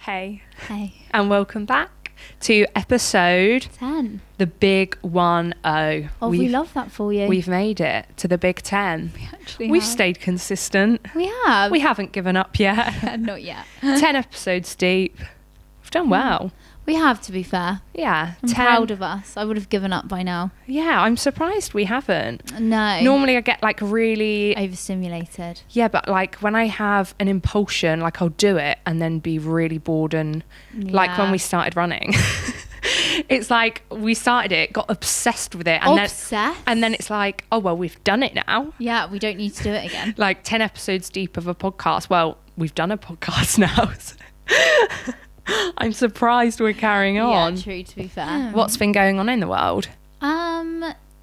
Hey. Hey. And welcome back to episode 10. The Big 10. Oh, we love that for you. We've made it to the Big 10. We've stayed consistent. We have. We haven't given up yet. Not yet. 10 episodes deep. We've done well. We have, to be fair. Yeah. I'm proud of us. I would have given up by now. Yeah, I'm surprised we haven't. No. Normally I get like really... overstimulated. Yeah, but like when I have an impulsion, like I'll do it and then be really bored and like when we started running. It's like we started it, got obsessed with it. And then it's like, oh, well, we've done it now. Yeah, we don't need to do it again. Like 10 episodes deep of a podcast. Well, we've done a podcast now. I'm surprised we're carrying on. Yeah, true, to be fair. What's been going on in the world?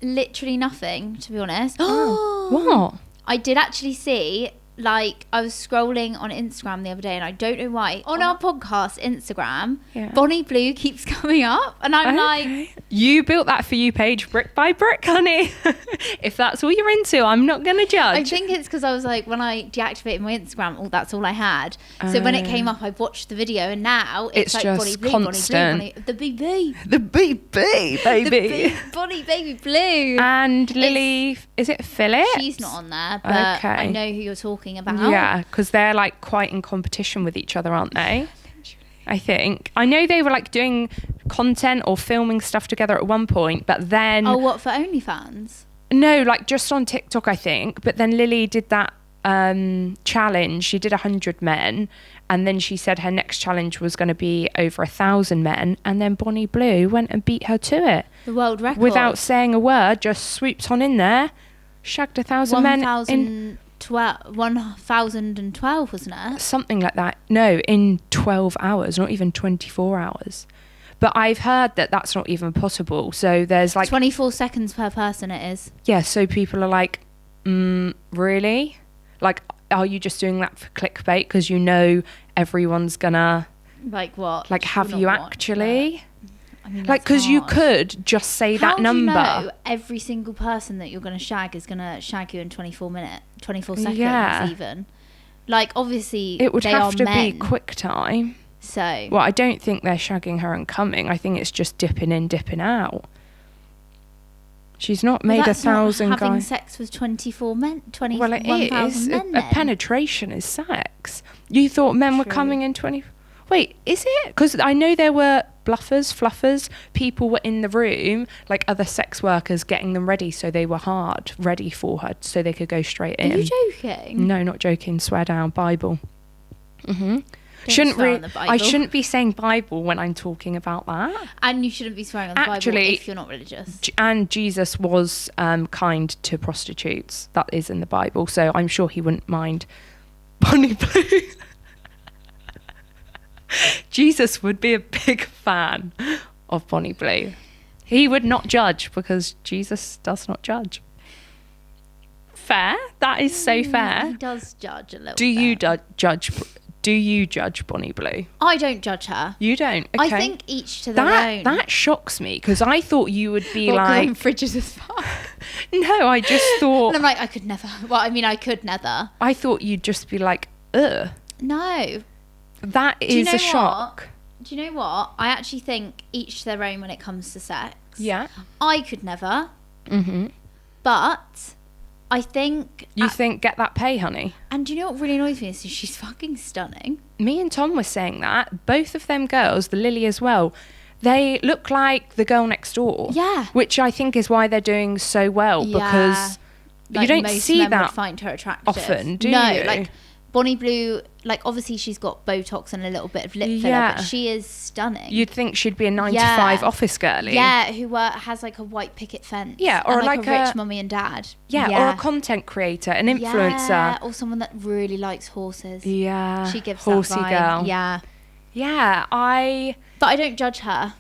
Literally nothing, to be honest. What? I did actually see, like, I was scrolling on Instagram the other day and I don't know why. On our podcast Instagram, Bonnie Blue keeps coming up and I'm like... You built that For You page brick by brick, honey. If that's all you're into, I'm not going to judge. I think it's because I was like, when I deactivated my Instagram, that's all I had. So when it came up, I watched the video and now it's like just Bonnie Blue, constant. Bonnie Blue, the BB. The BB, baby. Bonnie Baby Blue. And Lily, is it Phillips? She's not on there, but I know who you're talking about. Yeah, because they're like quite in competition with each other, aren't they? I think. I know they were like doing content or filming stuff together at one point, but then... Oh, what, for OnlyFans? No, like just on TikTok, I think. But then Lily did that challenge. She did 100 men. And then she said her next challenge was going to be over 1,000 men. And then Bonnie Blue went and beat her to it. The world record. Without saying a word, just swoops on in there, shagged 1,000 men. 1,012, wasn't it? Something like that. No, in 12 hours, not even 24 hours. But I've heard that that's not even possible. So there's like... 24 seconds per person it is. Yeah, so people are like, really? Like, are you just doing that for clickbait? Because you know everyone's gonna... Like what? Like, have you actually... I mean, like, because you could just say that number. How do you know every single person that you're going to shag is going to shag you in 24 seconds even? Like, obviously, it would have to men, be quick time. So... Well, I don't think they're shagging her and coming. I think it's just dipping in, dipping out. She's not made 1,000 guys... having sex with 24 men, 20, well, it 1,000 men. A penetration is sex. You thought men were coming in 20... Wait, is it? Because I know there were fluffers, people were in the room, like other sex workers getting them ready so they were ready for her so they could go straight in. Are you joking? No, not joking. Swear down. Bible. I shouldn't be saying Bible when I'm talking about that. And you shouldn't be swearing on the Bible if you're not religious. And Jesus was kind to prostitutes. That is in the Bible. So I'm sure he wouldn't mind. Bonnie Blue. Jesus would be a big fan of Bonnie Blue. He would not judge because Jesus does not judge. Fair. That is so fair. He does judge a little bit. Do you judge Bonnie Blue? I don't judge her. You don't? Okay. I think each to their own. That shocks me because I thought you would be like... frigid as fuck. No, I just thought... And I'm like, I could never. Well, I mean, I could never. I thought you'd just be like, ugh. No. That is a shock. Do you know what? I actually think each to their own when it comes to sex. Yeah. I could never. Mm-hmm. But I think... You think get that pay, honey? And do you know what really annoys me is she's fucking stunning. Me and Tom were saying that. Both of them girls, the Lily as well, they look like the girl next door. Yeah. Which I think is why they're doing so well. Yeah. Because like you don't most see men that would find her attractive. often, do you? No, like... Bonnie Blue, like obviously she's got Botox and a little bit of lip filler, but she is stunning. You'd think she'd be a 9-to-5 office girlie. Yeah, who has like a white picket fence. Yeah, or and like a rich mummy and dad. Yeah, or a content creator, an influencer. Yeah, or someone that really likes horses. Yeah. She gives horsey that vibe. Girl. Yeah. Yeah, But I don't judge her.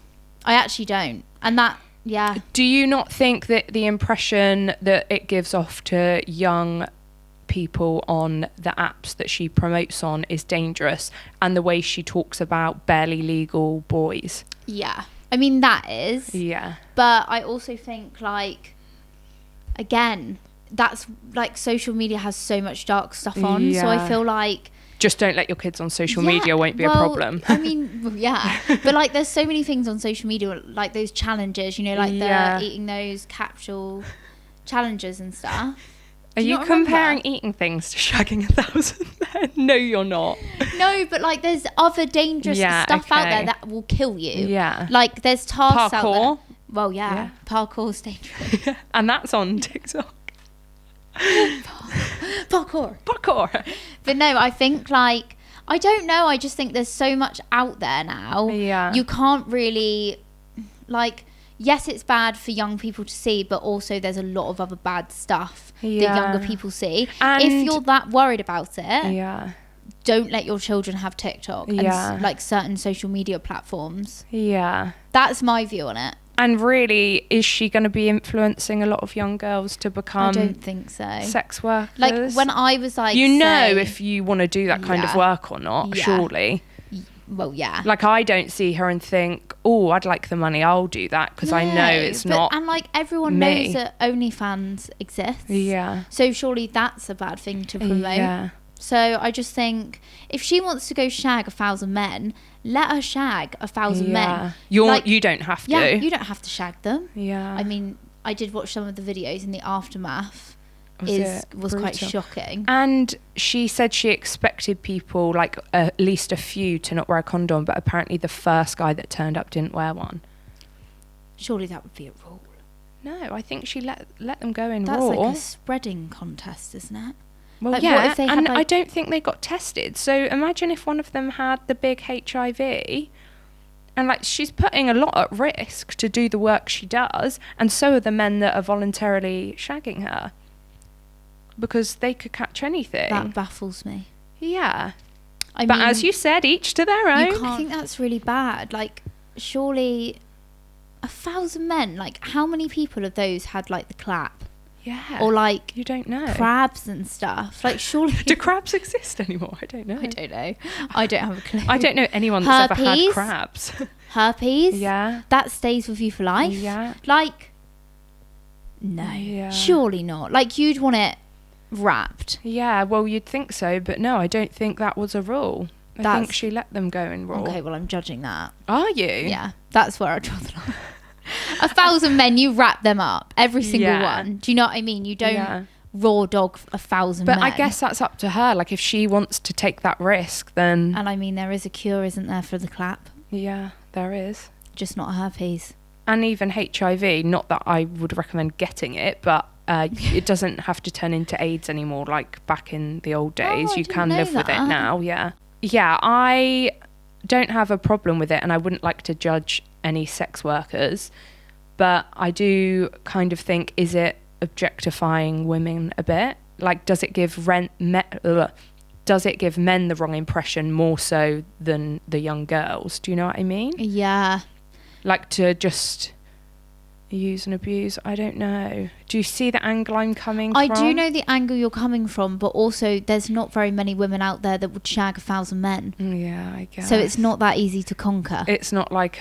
I actually don't. And that, yeah. Do you not think that the impression that it gives off to young people on the apps that she promotes on is dangerous, and the way she talks about barely legal boys? Yeah, I mean that is, but I also think, like, again, that's like social media has so much dark stuff on, so I feel like Just don't let your kids on social media, won't be a problem. I mean, yeah. But like there's so many things on social media, like those challenges, you know, like the eating those capsule challenges and stuff. Are you comparing eating things to shagging 1,000 men? No, you're not. No, but like there's other dangerous stuff out there that will kill you. Yeah. Like there's tasks out there. Parkour. Well, yeah. Parkour's dangerous. And that's on TikTok. Parkour. But no, I think like, I don't know. I just think there's so much out there now. Yeah. You can't really, like, yes, it's bad for young people to see, but also there's a lot of other bad stuff that younger people see. And if you're that worried about it, don't let your children have TikTok and like certain social media platforms. Yeah. That's my view on it. And really, is she going to be influencing a lot of young girls to become... I don't think so. ...sex workers? Like, when I was like... You know if you want to do that kind of work or not, surely. Well, yeah. Like, I don't see her and think, oh, I'd like the money, I'll do that, because I know it's not And, like, everyone knows that OnlyFans exists. Yeah. So surely that's a bad thing to promote. Yeah. So I just think, if she wants to go shag 1,000 men... let her shag 1,000 men. You don't have to. Yeah, you don't have to shag them. Yeah. I mean, I did watch some of the videos in the aftermath. Was quite shocking. And she said she expected people, like at least a few, to not wear a condom, but apparently the first guy that turned up didn't wear one. Surely that would be a rule. No, I think she let them go in That's raw. That's like a spreading contest, isn't it? Well, like, yeah, and I don't think they got tested. So imagine if one of them had the big HIV, and like she's putting a lot at risk to do the work she does, and so are the men that are voluntarily shagging her, because they could catch anything. That baffles me. Yeah, but as you said, each to their own. I think that's really bad. Like, surely 1,000 men. Like, how many people of those had like the clap? Yeah. Or like, you don't know, crabs and stuff. Like, surely do crabs exist anymore? I don't know. I don't have a clue. I don't know anyone that's ever had crabs. Herpes. Yeah. That stays with you for life. Yeah. Like, no, surely not. Like, you'd want it wrapped. Yeah. Well, you'd think so, but no, I don't think that was a rule. I think she let them go in raw. Okay. Well, I'm judging that. Are you? Yeah. That's where I draw the line. 1,000 men, you wrap them up, every single one. Do you know what I mean? You don't raw dog 1,000 men. But I guess that's up to her. Like, if she wants to take that risk, then... And I mean, there is a cure, isn't there, for the clap? Yeah, there is. Just not herpes. And even HIV, not that I would recommend getting it, but it doesn't have to turn into AIDS anymore like back in the old days. You can live with it now, yeah. Yeah, I don't have a problem with it, and I wouldn't like to judge any sex workers, but I do kind of think, is it objectifying women a bit? Like, does it give men the wrong impression more so than the young girls? Do you know what I mean? Yeah. Like, to just use and abuse, I don't know. Do you see the angle I'm coming from? I do know the angle you're coming from, but also there's not very many women out there that would shag 1,000 men. Yeah, I guess. So it's not that easy to conquer. It's not like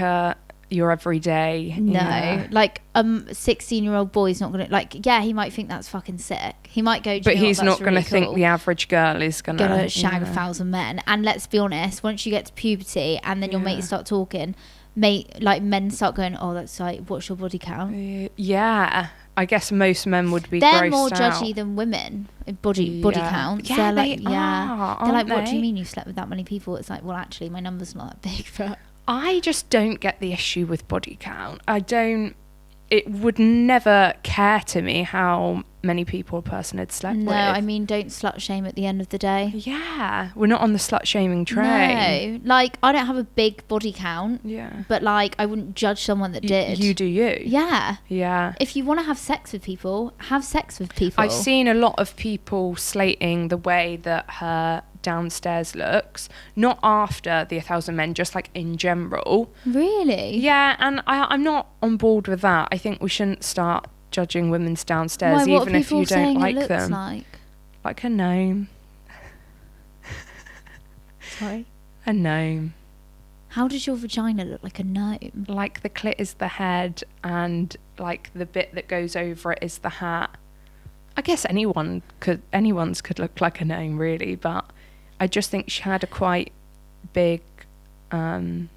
your everyday. No. Yeah. Like, 16-year-old boy's not going to, like, yeah, he might think that's fucking sick. He might go, but he's not going to think the average girl is going to shag 1,000 men. And let's be honest, once you get to puberty and then your mates start talking, men start going, oh, that's like, what's your body count? Yeah. I guess most men would be They're more grossed out. judgy than women in body counts. Yeah, they're like, they're like, what do you mean you slept with that many people? It's like, well, actually, my number's not that big. But I just don't get the issue with body count. It would never care to me how many people a person had slept with. No, I mean, don't slut shame at the end of the day. Yeah, we're not on the slut shaming train. No, like, I don't have a big body count. Yeah. But, like, I wouldn't judge someone that did. You do you. Yeah. Yeah. If you want to have sex with people, have sex with people. I've seen a lot of people slating the way that her downstairs looks, not after the 1,000 men, just like in general. Really? Yeah, and I'm not on board with that. I think we shouldn't start judging women's downstairs, even if you don't like them. Like a gnome. Sorry? A gnome. How does your vagina look like a gnome? Like the clit is the head, and like the bit that goes over it is the hat. I guess anyone's could look like a gnome, really, but I just think she had a quite big, I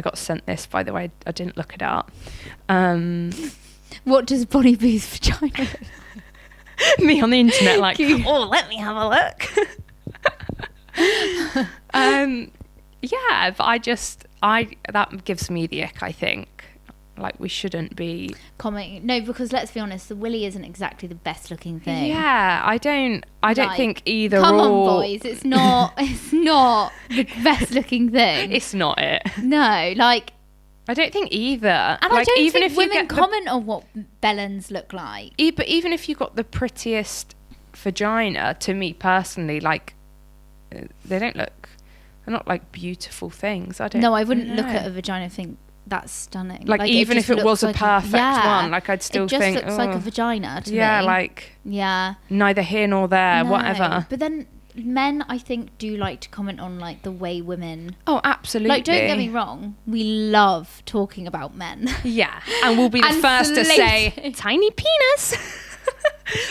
got sent this, by the way, I didn't look it up. What does Bonnie Boo's vagina look like? Me on the internet like, oh, let me have a look. Yeah, but that gives me the ick, I think. Like, we shouldn't be commenting. No, because let's be honest, the willy isn't exactly the best looking thing. Yeah, I don't think either. Come on, boys, it's not the best looking thing. It's not it. No, like, I don't think either. And like, I don't even think if women comment on what bellends look like. But even if you got the prettiest vagina, to me personally, like, they're not like beautiful things. I wouldn't look at a vagina and think that's stunning. Like even if it was like a perfect one, like I'd still think it just looks like a vagina to me. Yeah, like neither here nor there, whatever. But then men, I think, do like to comment on like the way women. Oh, absolutely. Like, don't get me wrong, we love talking about men. Yeah, and we'll be the first to say tiny penis.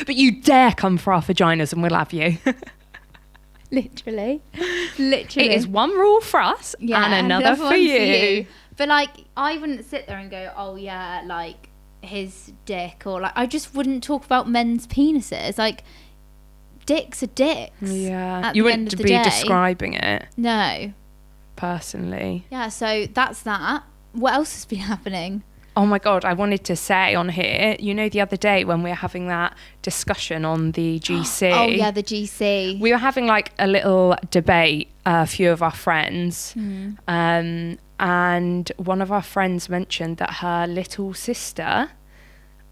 But you dare come for our vaginas and we'll have you. Literally. It is one rule for us and another for you. But like, I wouldn't sit there and go, oh yeah, like his dick, or like, I just wouldn't talk about men's penises. Like, dicks are dicks. Yeah, you wouldn't be describing it. No, personally. Yeah, so that's that. What else has been happening? Oh my God, I wanted to say on here, you know, the other day when we were having that discussion on the GC. Oh yeah, the GC. We were having like a little debate, a few of our friends. And one of our friends mentioned that her little sister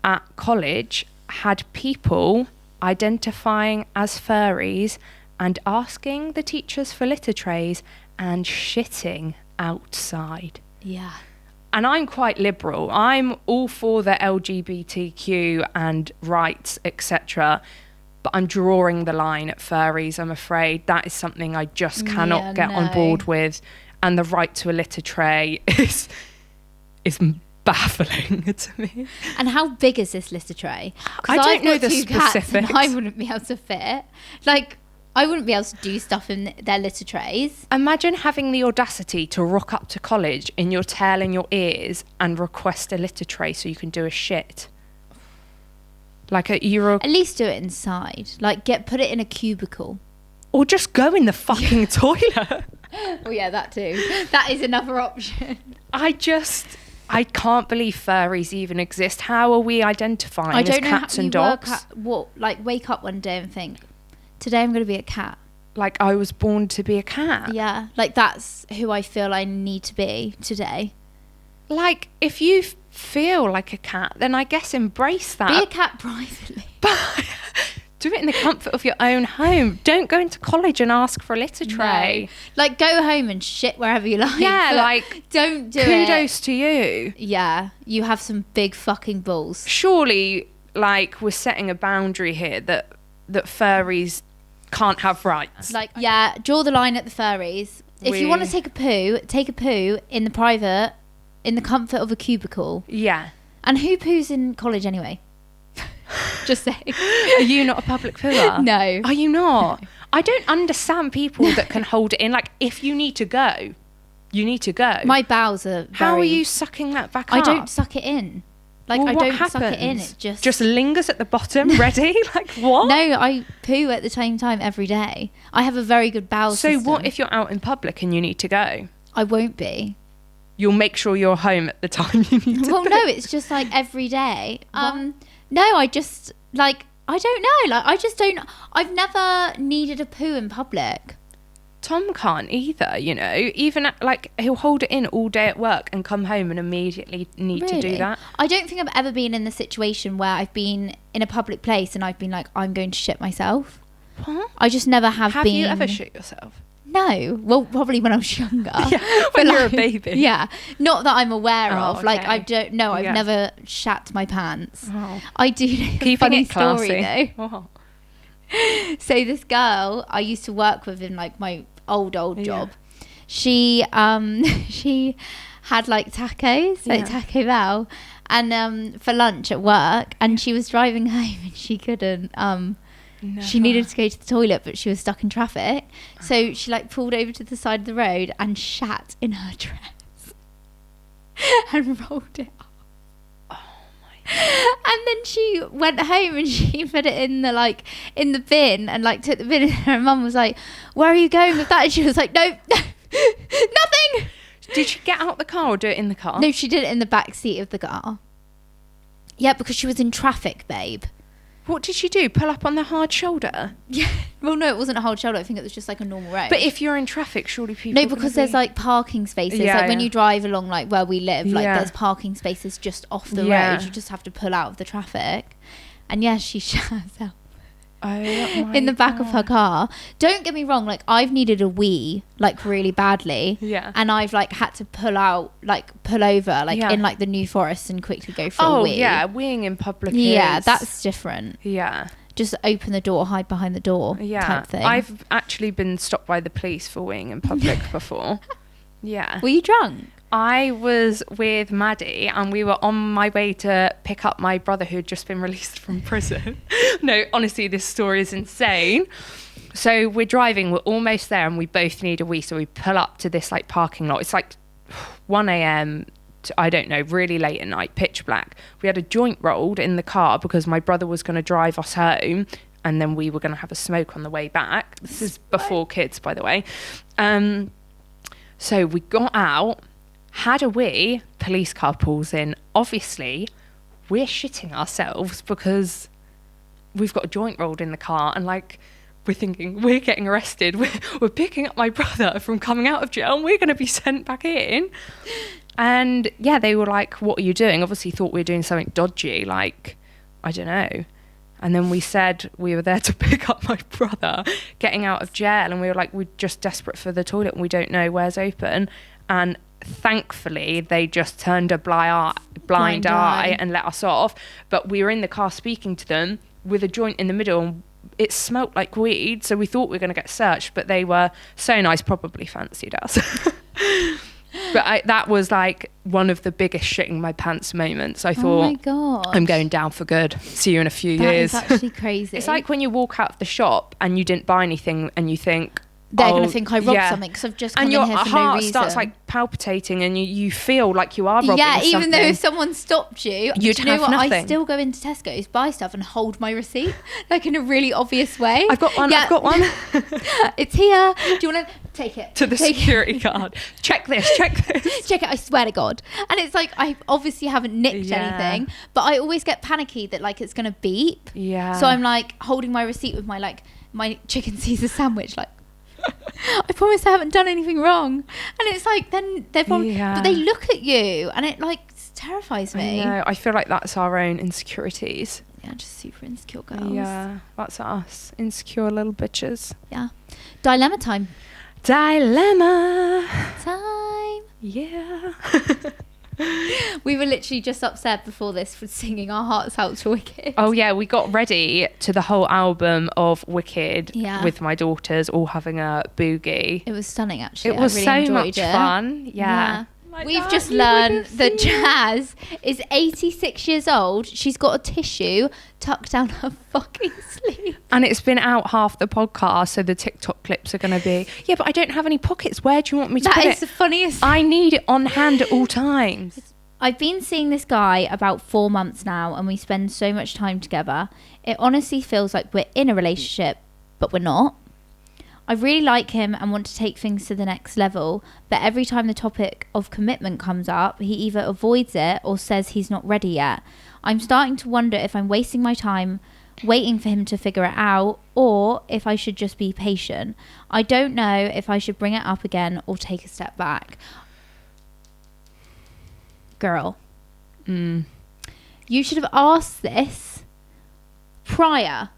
at college had people identifying as furries and asking the teachers for litter trays and shitting outside. Yeah. And I'm quite liberal. I'm all for the LGBTQ and rights, etc. But I'm drawing the line at furries, I'm afraid. That is something I just cannot get on board with. And the right to a litter tray is baffling to me. And how big is this litter tray? I don't know the specifics. I wouldn't be able to fit. Like, I wouldn't be able to do stuff in their litter trays. Imagine having the audacity to rock up to college in your tail in your ears and request a litter tray so you can do a shit. Like at least do it inside. Like, put it in a cubicle. Or just go in the fucking toilet. Oh yeah, that too. That is another option. I can't believe furries even exist. How are we identifying as cats and dogs? Wake up one day and think, today I'm going to be a cat. Like, I was born to be a cat. Yeah, like that's who I feel I need to be today. Like, if you feel like a cat, then I guess embrace that. Be a cat privately. Do it in the comfort of your own home. Don't go into college and ask for a litter tray. No. Like, go home and shit wherever you like. Yeah, like, don't do kudos to you. Yeah, you have some big fucking balls. Surely, like, we're setting a boundary here that furries can't have rights. Like, yeah, draw the line at the furries. If you want to take a poo in the comfort of a cubicle. Yeah. And who poos in college anyway? Just say. Are you not a public pooer? No. Are you not? No. I don't understand people that can hold it in. Like, if you need to go, you need to go. My bowels are How are you sucking that back up? I don't suck it in. Like, well, I don't suck it in. It just lingers at the bottom, ready? Like, what? No, I poo at the same time every day. I have a very good bowel system. So what if you're out in public and you need to go? I won't be. You'll make sure you're home at the time you need to Well, no, it's just like every day. No, I just, like, I don't know. Like, I just don't. I've never needed a poo in public. Tom can't either, you know. Even, like, he'll hold it in all day at work and come home and immediately need to do that. I don't think I've ever been in the situation where I've been in a public place and I've been like, I'm going to shit myself. What? I just never have been. Have you ever shit yourself? No. Well, probably when I was younger. Yeah, when you're a baby. Yeah. Not that I'm aware of. Okay. Like, I don't know. I've never shat my pants. Oh. I do know a funny story, though. Oh. So this girl I used to work with in, like, my old job, she had, like, tacos, like Taco Bell, and for lunch at work, and she was driving home and she couldn't She needed to go to the toilet, but she was stuck in traffic. So she like pulled over to the side of the road and shat in her dress and rolled it up. Oh my God. And then she went home and she put it in the bin and like took the bin. And her mum was like, "Where are you going with that?" And she was like, "No, nothing." Did she get out the car or do it in the car? No, she did it in the back seat of the car. Yeah, because she was in traffic, babe. What did she do? Pull up on the hard shoulder? Yeah. Well, no, it wasn't a hard shoulder. I think it was just like a normal road. But if you're in traffic, surely people... No, because there's like parking spaces. Like when you drive along like where we live, like there's parking spaces just off the road. You just have to pull out of the traffic. And yeah, she shut herself. Oh in the back of her car. Don't get me wrong, like I've needed a wee like really badly. Yeah. And I've like had to pull over like in like the New Forest and quickly go for a wee. Oh yeah, weeing in public Yeah, that's different. Yeah. Just open the door, hide behind the door type thing. I've actually been stopped by the police for weeing in public before. Yeah. Were you drunk? I was with Maddie and we were on my way to pick up my brother who had just been released from prison. No, honestly, this story is insane. So we're driving, we're almost there and we both need a wee. So we pull up to this like parking lot. It's like 1 a.m. I don't know, really late at night, pitch black. We had a joint rolled in the car because my brother was going to drive us home and then we were going to have a smoke on the way back. This is before kids, by the way. So we got out, had a wee, police car pulls in. Obviously, we're shitting ourselves because we've got a joint rolled in the car and like we're thinking we're getting arrested. We're picking up my brother from coming out of jail and we're going to be sent back in. And yeah, they were like, "What are you doing?" Obviously thought we were doing something dodgy, like, I don't know. And then we said we were there to pick up my brother getting out of jail. And we were like, we're just desperate for the toilet and we don't know where's open. And thankfully, they just turned a blind eye and let us off. But we were in the car speaking to them with a joint in the middle and it smelt like weed. So we thought we were going to get searched, but they were so nice, probably fancied us. But that was like one of the biggest shitting my pants moments. I thought, oh my God, I'm going down for good. See you in a few years. That is actually crazy. It's like when you walk out of the shop and you didn't buy anything and you think, they're going to think I robbed something because I've just come in here for no reason. And your heart starts like palpitating and you feel like you are robbing something. Yeah, even though if someone stopped you you'd have what? nothing. I still go into Tesco's, buy stuff and hold my receipt like in a really obvious way. I've got one. It's here. Do you want to take it? To the security guard. Check this. Check it, I swear to God. And it's like, I obviously haven't nicked anything, but I always get panicky that like it's going to beep. Yeah. So I'm like holding my receipt with my chicken Caesar sandwich, like, I promise I haven't done anything wrong. And it's like, then they're probably, but they look at you and it like terrifies me. I feel like that's our own insecurities. Yeah, just super insecure girls. Yeah, that's us. Insecure little bitches. Yeah. Dilemma time. Dilemma time. Yeah. We were literally just upset before this for singing our hearts out to Wicked. Oh yeah, we got ready to the whole album of Wicked with my daughters all having a boogie. It was stunning actually. It was really so much fun. Yeah. Like we've just learned that Jazz is 86 years old. She's got a tissue tucked down her fucking sleeve. And it's been out half the podcast, so the TikTok clips are going to be, yeah, but I don't have any pockets. Where do you want me to put it? That is the funniest. I need it on hand at all times. I've been seeing this guy about 4 months now, and we spend so much time together. It honestly feels like we're in a relationship, but we're not. I really like him and want to take things to the next level, but every time the topic of commitment comes up, he either avoids it or says he's not ready yet. I'm starting to wonder if I'm wasting my time waiting for him to figure it out or if I should just be patient. I don't know if I should bring it up again or take a step back. Girl, you should have asked this prior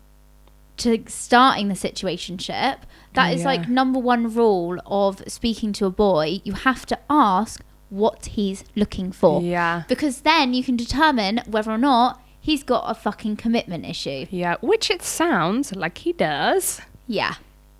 to starting the situationship. That is like number one rule of speaking to a boy. You have to ask what he's looking for. Yeah. Because then you can determine whether or not he's got a fucking commitment issue. Yeah, which it sounds like he does. Yeah.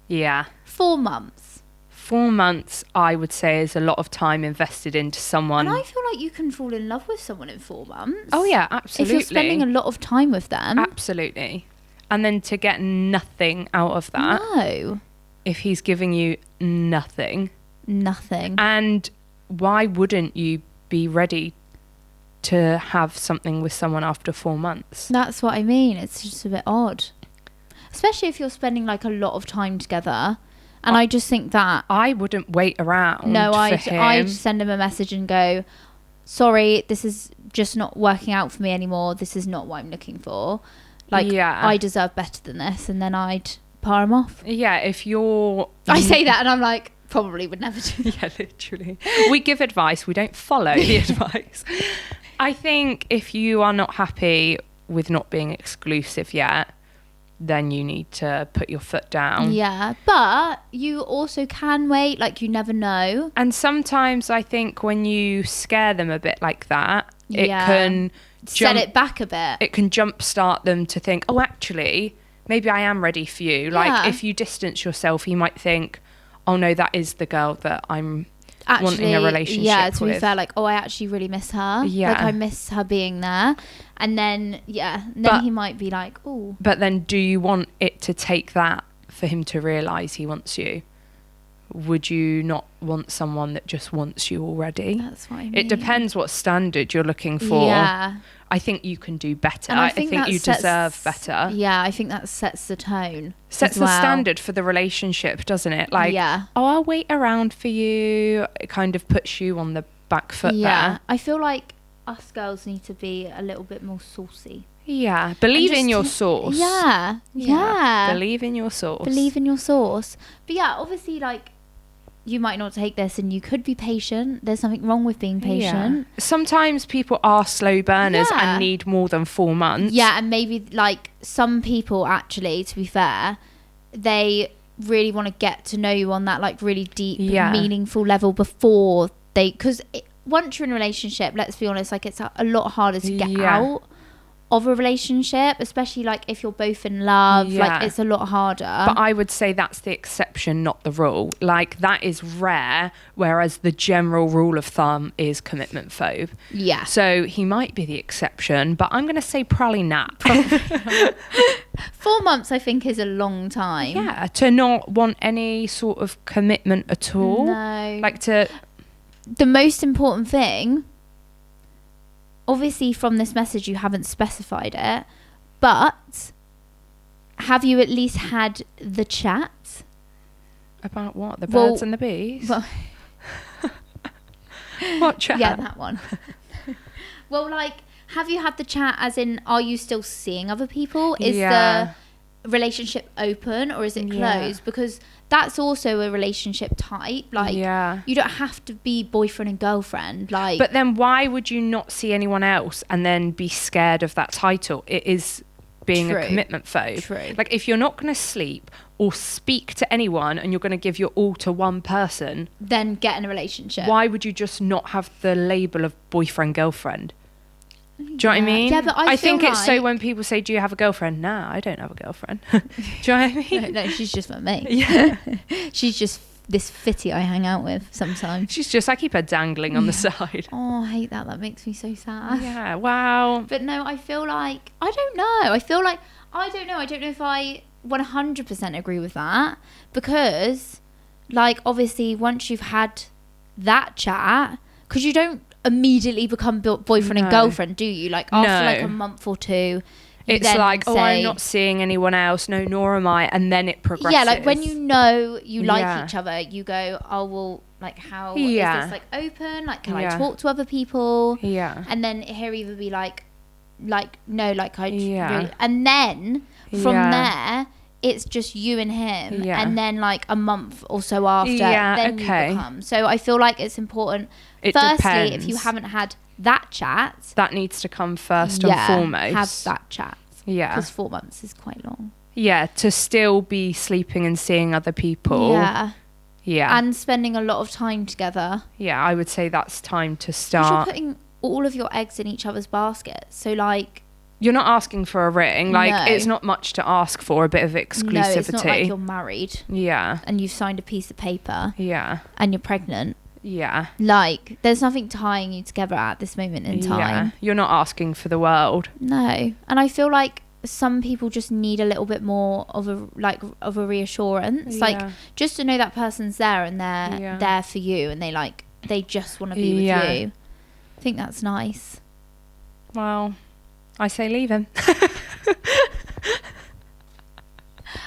Yeah. 4 months. 4 months, I would say, is a lot of time invested into someone. And I feel like you can fall in love with someone in 4 months. Oh, yeah, absolutely. If you're spending a lot of time with them. Absolutely. And then to get nothing out of that. No. If he's giving you nothing. And why wouldn't you be ready to have something with someone after 4 months? That's what I mean. It's just a bit odd. Especially if you're spending like a lot of time together. And I just think that... I wouldn't wait around. No, I'd send him a message and go, sorry, this is just not working out for me anymore. This is not what I'm looking for. Like, I deserve better than this. And then I'd bar him off. Yeah, if you're... I say that and I'm like, probably would never do that. Yeah, literally. We give advice. We don't follow the advice. I think if you are not happy with not being exclusive yet, then you need to put your foot down. Yeah, but you also can wait, like you never know. And sometimes I think when you scare them a bit like that, it can set it back a bit. It can jumpstart them to think, oh, actually, maybe I am ready for you. Like if you distance yourself, you might think, oh no, that is the girl that I'm wanting a relationship with. Yeah, to be fair, like, oh, I actually really miss her. Yeah. Like, I miss her being there. And then, he might be like, oh. But then do you want it to take that for him to realise he wants you? Would you not want someone that just wants you already? That's what I mean. It depends what standard you're looking for. Yeah. I think you can do better. I think you deserve better. Yeah, I think that sets the tone. Sets the standard for the relationship, doesn't it? Like, oh, I'll wait around for you. It kind of puts you on the back foot there. I feel like us girls need to be a little bit more saucy. Yeah. Believe in your sauce. Yeah. Believe in your sauce. Believe in your sauce. But yeah, obviously, like, you might not take this and you could be patient. There's something wrong with being patient. Sometimes people are slow burners and need more than 4 months. Yeah, and maybe like some people actually, to be fair, they really want to get to know you on that like really deep, meaningful level before they... Because once you're in a relationship, let's be honest, like it's a lot harder to get out of a relationship, especially like if you're both in love, like it's a lot harder. But I would say that's the exception, not the rule. Like that is rare, whereas the general rule of thumb is commitment phobe. Yeah. So he might be the exception, but I'm going to say probably not. 4 months I think is a long time. Yeah, to not want any sort of commitment at all. No. Like to... The most important thing... Obviously, from this message, you haven't specified it, but have you at least had the chat? About what? The birds and the bees? Well, what chat? Yeah, that one. Well, like, have you had the chat as in, are you still seeing other people? Is the relationship open or is it closed? Because that's also a relationship type. Like, you don't have to be boyfriend and girlfriend. Like, but then why would you not see anyone else and then be scared of that title? It is being a commitment phobe. True. Like, if you're not going to sleep or speak to anyone and you're going to give your all to one person, then get in a relationship. Why would you just not have the label of boyfriend girlfriend? Do you know what I mean? Yeah, but I think it's so when people say, do you have a girlfriend? Nah, I don't have a girlfriend. Do you know what I mean? No, she's just my mate. Yeah. She's just this fitty I hang out with sometimes. I keep her dangling on the side. Oh, I hate that. That makes me so sad. Yeah, wow. But no, I feel like, I don't know. I don't know. I don't know if I 100% agree with that. Because, like, obviously, once you've had that chat, because you don't immediately become boyfriend and girlfriend, do you? Like after like a month or two, it's like, I'm not seeing anyone else, no, nor am I, and then it progresses. Yeah, like when you know you like each other, you go, oh well, like how is this like open? Like can I talk to other people? Yeah. And then he'll either be like no, like I really, and then from there it's just you and him, and then like a month or so after, then you become. So I feel like it's important. Firstly, depends. If you haven't had that chat, that needs to come first and foremost. Have that chat. Yeah, because 4 months is quite long. Yeah, to still be sleeping and seeing other people. Yeah, and spending a lot of time together. Yeah, I would say that's time to start. You're putting all of your eggs in each other's basket. So like, you're not asking for a ring. Like, it's not much to ask for, a bit of exclusivity. No, it's not like you're married. Yeah. And you've signed a piece of paper. Yeah. And you're pregnant. Yeah. Like, there's nothing tying you together at this moment in time. Yeah. You're not asking for the world. No. And I feel like, some people just need a little bit more of a reassurance, like just to know that person's there and they're there for you, and they just want to be with you. I think that's nice. Well, I say leave him.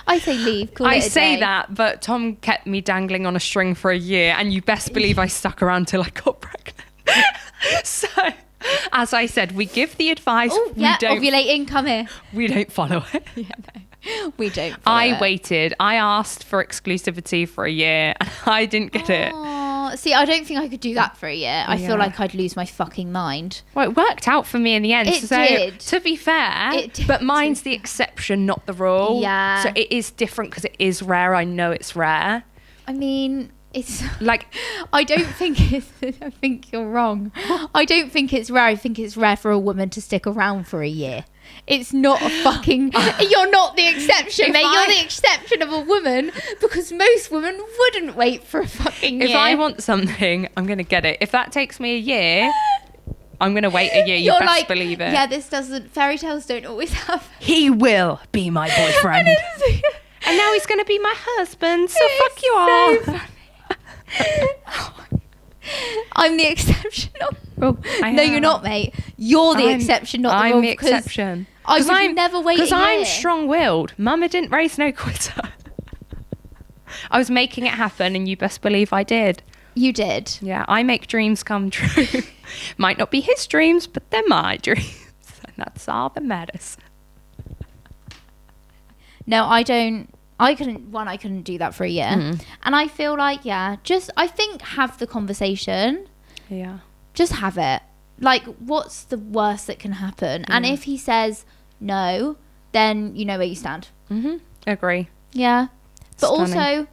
I say leave. I say that, but Tom kept me dangling on a string for a year, and you best believe I stuck around till I got pregnant. So, as I said, we give the advice. Oh, yeah, ovulating, come here. We don't follow it. We don't follow it. Waited. I asked for exclusivity for a year, and I didn't get it. See, I don't think I could do that for a year. I feel like I'd lose my fucking mind. Well, it worked out for me in the end. It did. To be fair, but mine's the exception, not the rule. Yeah. So it is different because it is rare. I know it's rare. I mean, it's like, I don't think it's, I think you're wrong. I don't think it's rare. I think it's rare for a woman to stick around for a year. It's not a fucking... You're not the exception, mate. You're the exception of a woman, because most women wouldn't wait for a fucking year. If I want something, I'm going to get it. If that takes me a year, I'm going to wait a year. You best believe it. Yeah, this doesn't... Fairy tales don't always have... He will be my boyfriend. And now he's going to be my husband, so fuck you all. I'm the exception, not the rule. No, you're not, mate. You're the exception, not the rule. I'm the exception. I would never wait a year. Because I'm strong-willed. Mama didn't raise no quitter. I was making it happen, and you best believe I did. You did. Yeah, I make dreams come true. Might not be his dreams, but they're my dreams. And that's all that matters. No, I don't. I couldn't do that for a year. And I feel like, I think have the conversation. Yeah. Just have it. Like, what's the worst that can happen? And if he says no, then you know where you stand. Agree. Yeah. But also,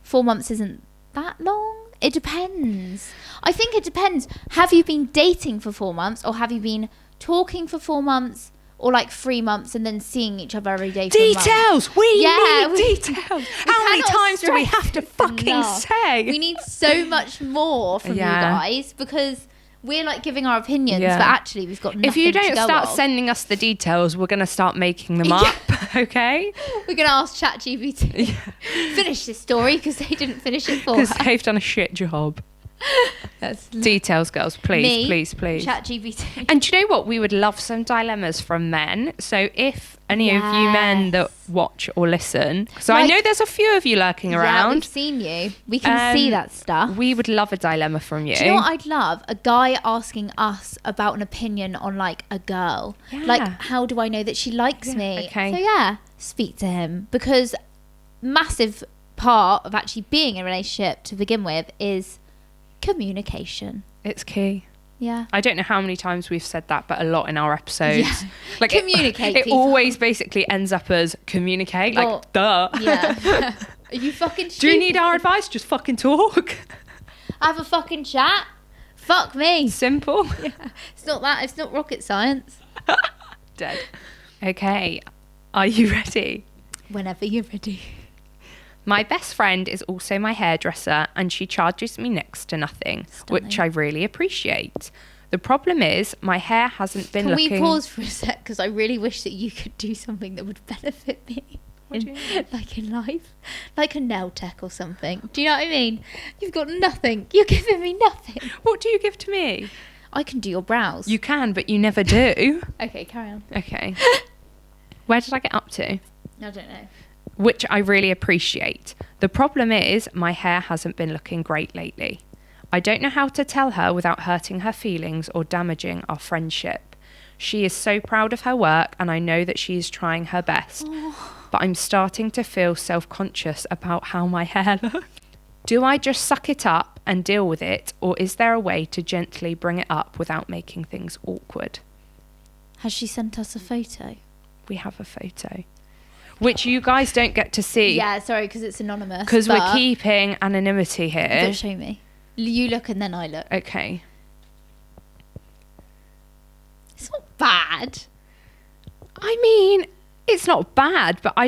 4 months isn't that long. It depends. I think it depends. Have you been dating for 4 months, or have you been talking for 4 months? Or like 3 months and then seeing each other every day for a month. Details! We need details! How many times do we have to fucking say? We need so much more from you guys, because we're like giving our opinions, but actually we've got nothing If you don't to start sending us the details, we're going to start making them up, okay? We're going to ask ChatGPT. Finish this story, because they didn't finish it for us. Because they've done a shit job. Details, girls, please. ChatGPT. And do you know what? We would love some dilemmas from men. So if any of you men that watch or listen, so I know there's a few of you lurking around. Yeah, we've seen you. We can see that stuff. We would love a dilemma from you. Do you know what I'd love? A guy asking us about an opinion on like a girl. Like, how do I know that she likes me? Okay. So speak to him, because massive part of actually being in a relationship to begin with is communication. It's key. Yeah. I don't know how many times we've said that, but a lot in our episodes. Yeah. Like communicate. It always basically ends up as communicate. Like, duh. Yeah. Are you fucking stupid? Do you need our advice? Just fucking talk. Have a fucking chat. Fuck me. Simple. Yeah. It's not that. It's not rocket science. Dead. Okay. Are you ready? Whenever you're ready. My best friend is also my hairdresser, and she charges me next to nothing, which I really appreciate. The problem is my hair hasn't been looking... Can we pause for a sec? Because I really wish that you could do something that would benefit me. Like in life. Like a nail tech or something. Do you know what I mean? You've got nothing. You're giving me nothing. What do you give to me? I can do your brows. You can, but you never do. Okay, carry on. Okay. Where did I get up to? I don't know. Which I really appreciate. The problem is my hair hasn't been looking great lately. I don't know how to tell her without hurting her feelings or damaging our friendship. She is so proud of her work, and I know that she is trying her best. But I'm starting to feel self-conscious about how my hair looks. Do I just suck it up and deal with it, or is there a way to gently bring it up without making things awkward? Has she sent us a photo? We have a photo. Which you guys don't get to see. Yeah, sorry, because it's anonymous. Because we're keeping anonymity here. But show me. You look and then I look. Okay. It's not bad. I mean, it's not bad, but I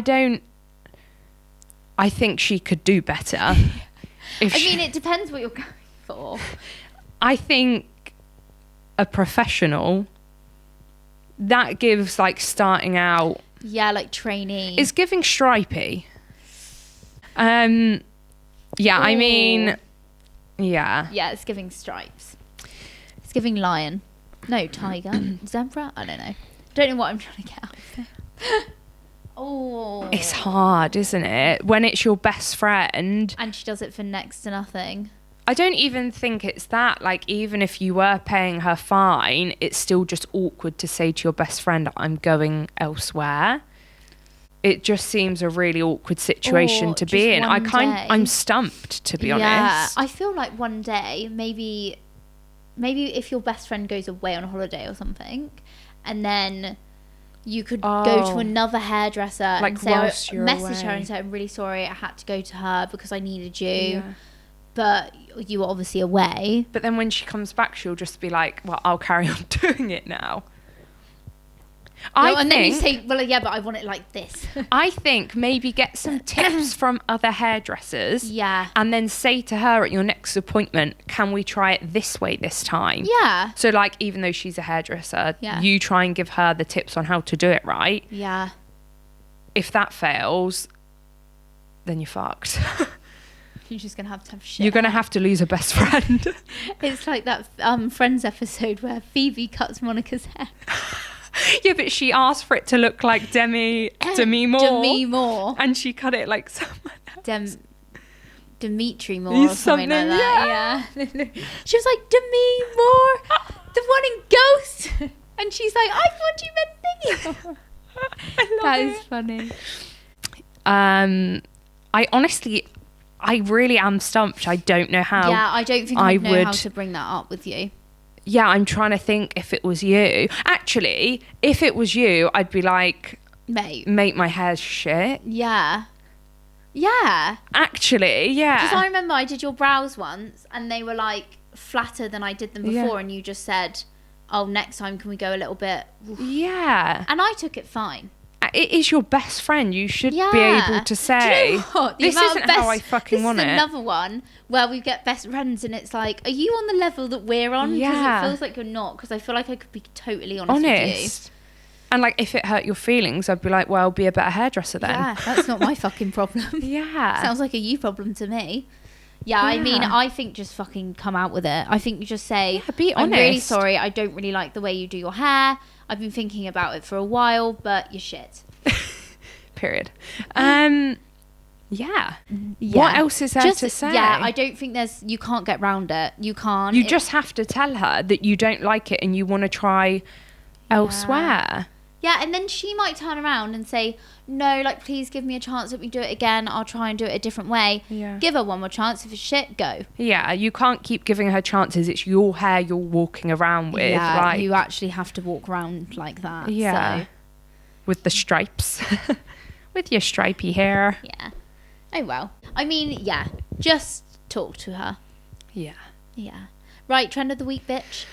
think she could do better. It depends what you're going for. I think a professional, that gives like starting out Yeah, like trainee. It's giving stripey. Yeah, ooh. I mean, yeah. Yeah, it's giving stripes. It's giving lion. No, tiger. Zebra? I don't know. Don't know what I'm trying to get out of it. Oh. It's hard, isn't it? When it's your best friend. And she does it for next to nothing. I don't even think it's that. Like, even if you were paying her fine, it's still just awkward to say to your best friend, I'm going elsewhere. It just seems a really awkward situation to be in. I'm stumped, to be honest. Yeah, I feel like one day, maybe if your best friend goes away on a holiday or something, and then you could go to another hairdresser, like, and say, message her and say, I'm really sorry, I had to go to her because I needed you. Yeah. But you were obviously away. But then when she comes back, she'll just be like, well, I'll carry on doing it now. Then you say, well, yeah, but I want it like this. I think maybe get some tips from other hairdressers. Yeah. And then say to her at your next appointment, can we try it this way this time? Yeah. So, like, even though she's a hairdresser, you try and give her the tips on how to do it right. Yeah. If that fails, then you're fucked. You're just going to have shit. You're going to have to lose a best friend. It's like that Friends episode where Phoebe cuts Monica's hair. Yeah, but she asked for it to look like Demi Moore. Demi Moore. And she cut it like someone else. Dimitri Moore or something like that. Yeah. She was like, Demi Moore, the one in Ghost. And she's like, I thought you meant Thingy. That is funny. I really am stumped. I don't know how. Yeah, I don't think I know how to bring that up with you. Yeah, I'm trying to think if it was you. Actually, if it was you, I'd be like, mate, my hair's shit. Yeah. Yeah. Actually, yeah. Because I remember I did your brows once and they were like flatter than I did them before, and you just said, oh, next time can we go a little bit? Yeah. And I took it fine. It is your best friend. You should be able to say, do you know what? This isn't how I fucking want it. This is another one where we get best friends and it's like, are you on the level that we're on? Because it feels like you're not. Because I feel like I could be totally honest with you. And like, if it hurt your feelings, I'd be like, well, be a better hairdresser then. Yeah, that's not my fucking problem. Yeah. Sounds like a you problem to me. Yeah, I mean, I think just fucking come out with it. I think you just say, be honest. I'm really sorry, I don't really like the way you do your hair. I've been thinking about it for a while, but you're shit. Period. Yeah. What else is there to say? Yeah, I don't think you can't get round it. You can't. You just have to tell her that you don't like it and you want to try elsewhere. Yeah, and then she might turn around and say, no, like, please give me a chance. Let me do it again. I'll try and do it a different way. Yeah. Give her one more chance. If it's shit, go. Yeah, you can't keep giving her chances. It's your hair you're walking around with. Yeah, like, you actually have to walk around like that. Yeah. So. With the stripes. With your stripy hair. Yeah. Oh, well. I mean, yeah. Just talk to her. Yeah. Yeah. Right, trend of the week, bitch.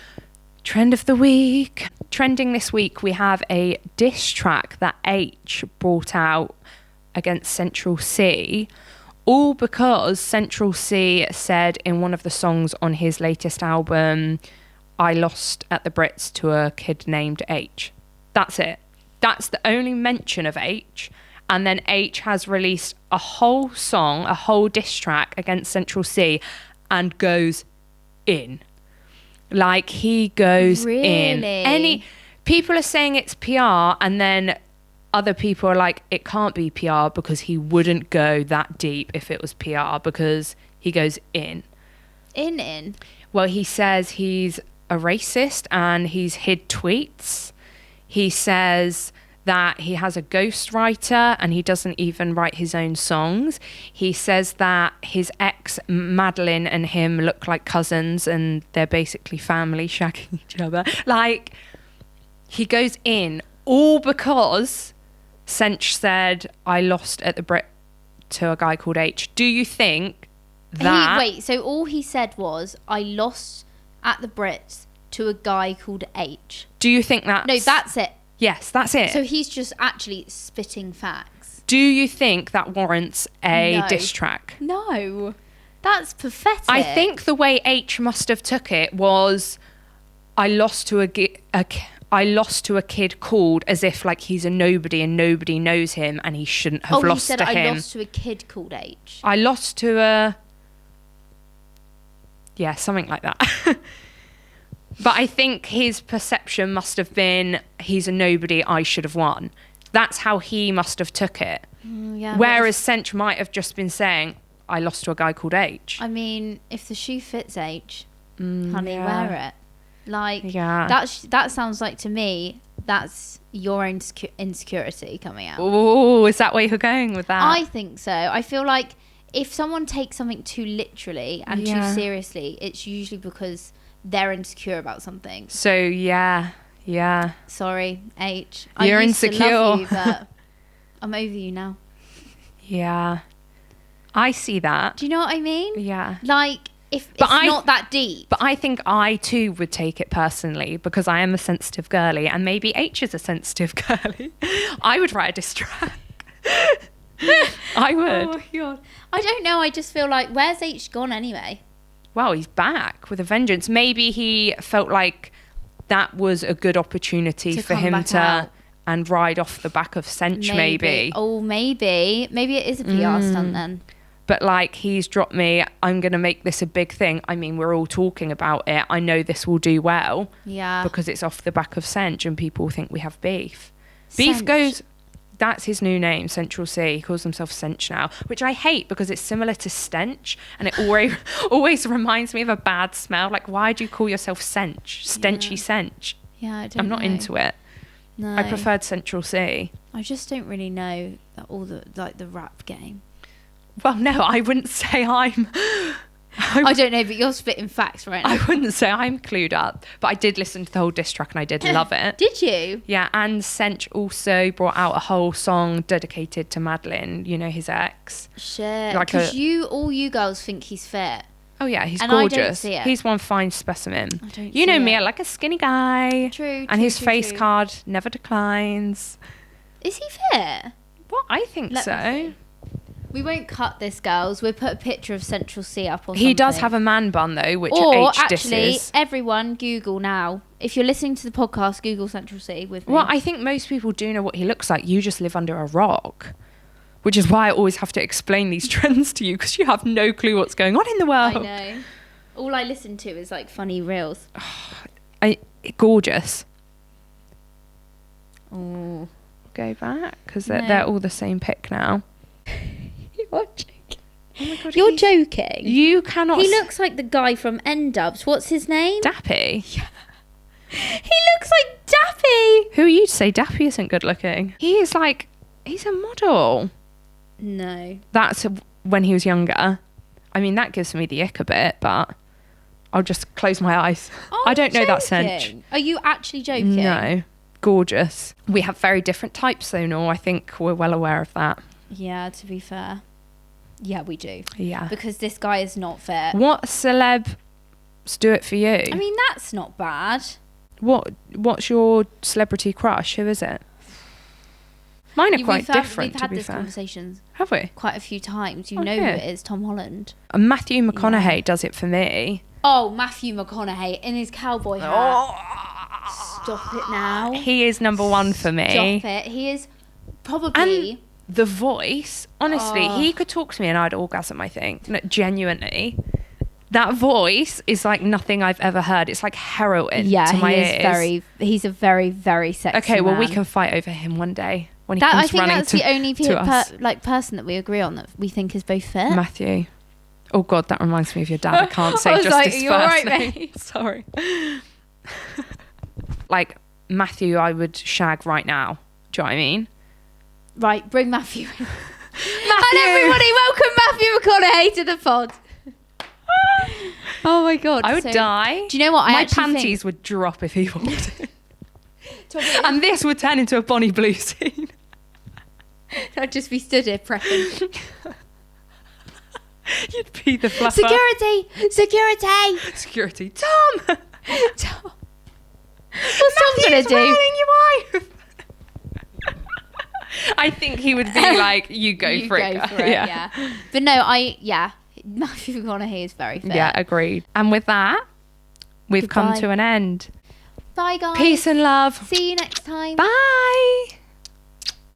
Trend of the week. Trending this week, we have a diss track that Aitch brought out against Central Cee, all because Central Cee said in one of the songs on his latest album, I lost at the Brits to a kid named Aitch. That's it. That's the only mention of Aitch. And then Aitch has released a whole song, a whole diss track against Central Cee and goes in. Like, he goes in. People are saying it's PR, and then other people are like, it can't be PR because he wouldn't go that deep if it was PR, because he goes in. In? Well, he says he's a racist and he's hid tweets. He says that he has a ghostwriter and he doesn't even write his own songs. He says that his ex Madeline and him look like cousins and they're basically family shagging each other. Like, he goes in all because Sench said, I lost at the Brit to a guy called Aitch. Do you think that... so all he said was, I lost at the Brits to a guy called Aitch. Do you think that's... No, that's it. Yes, that's it. So he's just actually spitting facts. Do you think that warrants a diss track? No. That's pathetic. I think the way Aitch must have took it was, I lost to I lost to a kid called, as if like he's a nobody and nobody knows him and he shouldn't have lost to him. Oh, he said I lost to a kid called Aitch. I lost to a... Yeah, something like that. But I think his perception must have been, he's a nobody, I should have won. That's how he must have took it. Yeah, whereas Sench might have just been saying, I lost to a guy called Aitch. I mean, if the shoe fits Aitch, honey, wear it. Like, yeah. that sounds like, to me, that's your own insecurity coming out. Oh, is that where you're going with that? I think so. I feel like if someone takes something too literally and too seriously, it's usually because they're insecure about something. So, yeah. Sorry, Aitch. You're I used insecure. to love you, but I'm over you now. Yeah. I see that. Do you know what I mean? Yeah. Like, if it's not that deep. But I think I too would take it personally because I am a sensitive girly and maybe H is a sensitive girly. I would write a diss track. I would. Oh my God. I don't know. I just feel like, where's H gone anyway? Well, he's back with a vengeance. Maybe he felt like that was a good opportunity for him to and ride off the back of Sench, maybe. Oh, maybe. Maybe it is a PR stunt then. But like, he's dropped me, I'm going to make this a big thing. I mean, we're all talking about it. I know this will do well. Yeah. Because it's off the back of Sench and people think we have beef. Sench. Beef goes... That's his new name, Central C. He calls himself Sench now, which I hate because it's similar to stench and it always reminds me of a bad smell. Like, why do you call yourself Sench? Stenchy Sench. Yeah, I don't I'm not into it. No. I preferred Central C. I just don't really know all the rap game. Well, no, I wouldn't say I don't know, but you're spitting facts right now. I wouldn't say I'm clued up, but I did listen to the whole diss track and I did love it. Did you? Yeah, and Sench also brought out a whole song dedicated to Madeline, you know, his ex. Shit. Like because all you girls think he's fit. Oh yeah, he's and gorgeous. I don't see it. He's one fine specimen. I don't you know see me, it. I like a skinny guy. True. And his face card never declines. Is he fit? Well, I think so. We won't cut this, girls. We'll put a picture of Central C up or something. He does have a man bun, though, which or H actually, disses. everyone, Google now. If you're listening to the podcast, Google Central C with me. Well, I think most people do know what he looks like. You just live under a rock. Which is why I always have to explain these trends to you, because you have no clue what's going on in the world. I know. All I listen to is, like, funny reels. Gorgeous. Oh. Go back, because they're all the same pic now. You're joking. Oh my God, You're joking. You cannot... He looks like the guy from N-Dubs. What's his name? Dappy? Yeah. He looks like Dappy. Who are you to say Dappy isn't good looking? He is like... He's a model. No. That's when he was younger. I mean, that gives me the ick a bit, but I'll just close my eyes. Oh, I don't know that Sench. Are you actually joking? No. Gorgeous. We have very different types, though, Nor. I think we're well aware of that. Yeah, to be fair. Yeah, we do. Yeah. Because this guy is not fair. What celebs do it for you? I mean, that's not bad. What's your celebrity crush? Who is it? Mine are quite different, We've to had be this fair. conversations Have we? quite a few times. You know yeah. who it is, Tom Holland. Matthew McConaughey does it for me. Oh, Matthew McConaughey in his cowboy hat. Oh. Stop it now. He is number one for me. Stop it. He is probably... And the voice, honestly, he could talk to me and I'd orgasm, I think. No, genuinely. That voice is like nothing I've ever heard. It's like heroin to my ears. He's a very, very sexy Okay, well, man. we can fight over him one day when he comes running to us. I think that's the only person that we agree on that we think is both fit. Matthew. Oh, God, that reminds me of your dad. I can't say just like, his you're first right, name. mate. Sorry. Like, Matthew, I would shag right now. Do you know what I mean? Right, bring Matthew in. Matthew! And everybody, welcome Matthew McConaughey to the pod. Oh my God. I would die. Do you know what? My panties would drop if he walked in. And this would turn into a Bonnie Blue scene. I'd just be stood here prepping. You'd be the fluffer. Security! Tom! Tom. What's Tom going to do? Your wife. I think he would be like, you go for it. Yeah. But no, Matthew McConaughey is very fair. Yeah, agreed. And with that, we've come to an end. Bye, guys. Peace and love. See you next time. Bye.